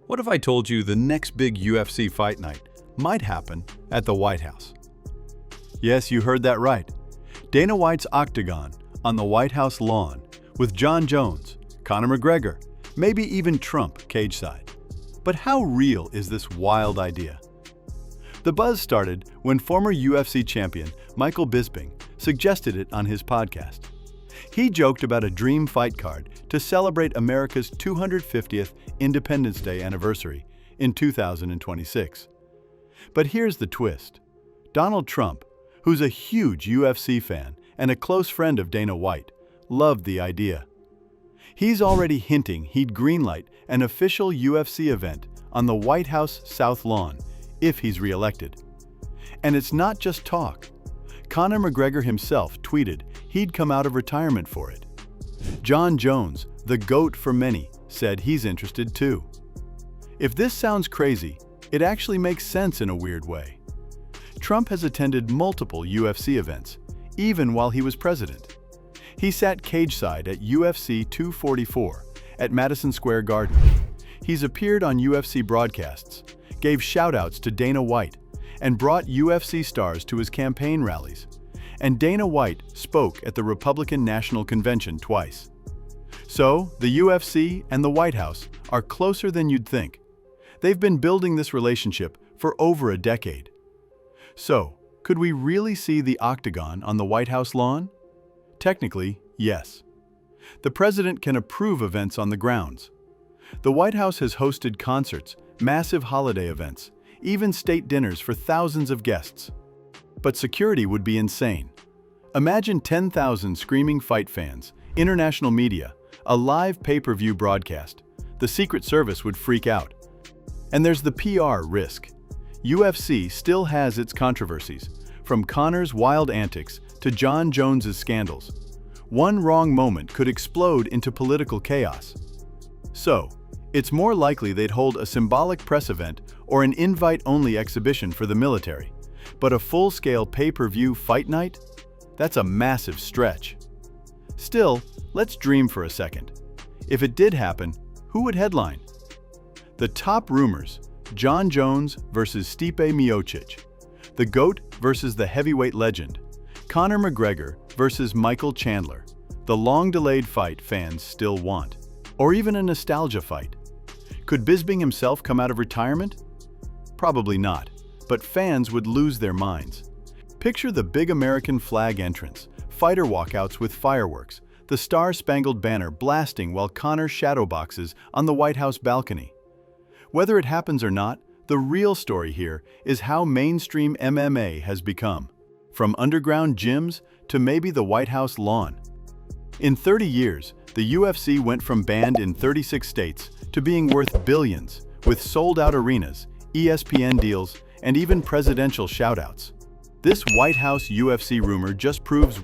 What if I told you the next big UFC fight night might happen at the White House? Yes, you heard that right. Dana White's Octagon on the White House lawn with Jon Jones, Conor McGregor, maybe even Trump cageside. But how real is this wild idea? The buzz started when former UFC champion Michael Bisping suggested it on his podcast. He joked about a dream fight card to celebrate America's 250th Independence Day anniversary in 2026. But here's the twist. Donald Trump, who's a huge UFC fan and a close friend of Dana White, loved the idea. He's already hinting he'd greenlight an official UFC event on the White House South Lawn if he's reelected. And it's not just talk. Conor McGregor himself tweeted he'd come out of retirement for it. Jon Jones, the GOAT for many, said he's interested too. If this sounds crazy, it actually makes sense in a weird way. Trump has attended multiple UFC events, even while he was president. He sat cageside at UFC 244 at Madison Square Garden. He's appeared on UFC broadcasts, gave shout-outs to Dana White, and brought UFC stars to his campaign rallies. And Dana White spoke at the Republican National Convention twice. So, the UFC and the White House are closer than you'd think. They've been building this relationship for over a decade. So, could we really see the Octagon on the White House lawn? Technically, yes. The president can approve events on the grounds. The White House has hosted concerts, massive holiday events, even state dinners for thousands of guests. But security would be insane. Imagine 10,000 screaming fight fans, international media, a live pay-per-view broadcast. The Secret Service would freak out. And there's the PR risk. UFC still has its controversies, from Conor's wild antics to Jon Jones's scandals. One wrong moment could explode into political chaos. So, it's more likely they'd hold a symbolic press event or an invite-only exhibition for the military. But a full-scale pay-per-view fight night? That's a massive stretch. Still, let's dream for a second. If it did happen, who would headline? The top rumors: Jon Jones versus Stipe Miocic, the GOAT versus the heavyweight legend, Conor McGregor versus Michael Chandler, the long-delayed fight fans still want, or even a nostalgia fight. Could Bisping himself come out of retirement? Probably not, but fans would lose their minds. Picture the big American flag entrance, fighter walkouts with fireworks, the Star-Spangled Banner blasting while Conor shadowboxes on the White House balcony. Whether it happens or not, the real story here is how mainstream MMA has become, from underground gyms to maybe the White House lawn. In 30 years, the UFC went from banned in 36 states to being worth billions, with sold-out arenas, ESPN deals, and even presidential shout-outs. This White House UFC rumor just proves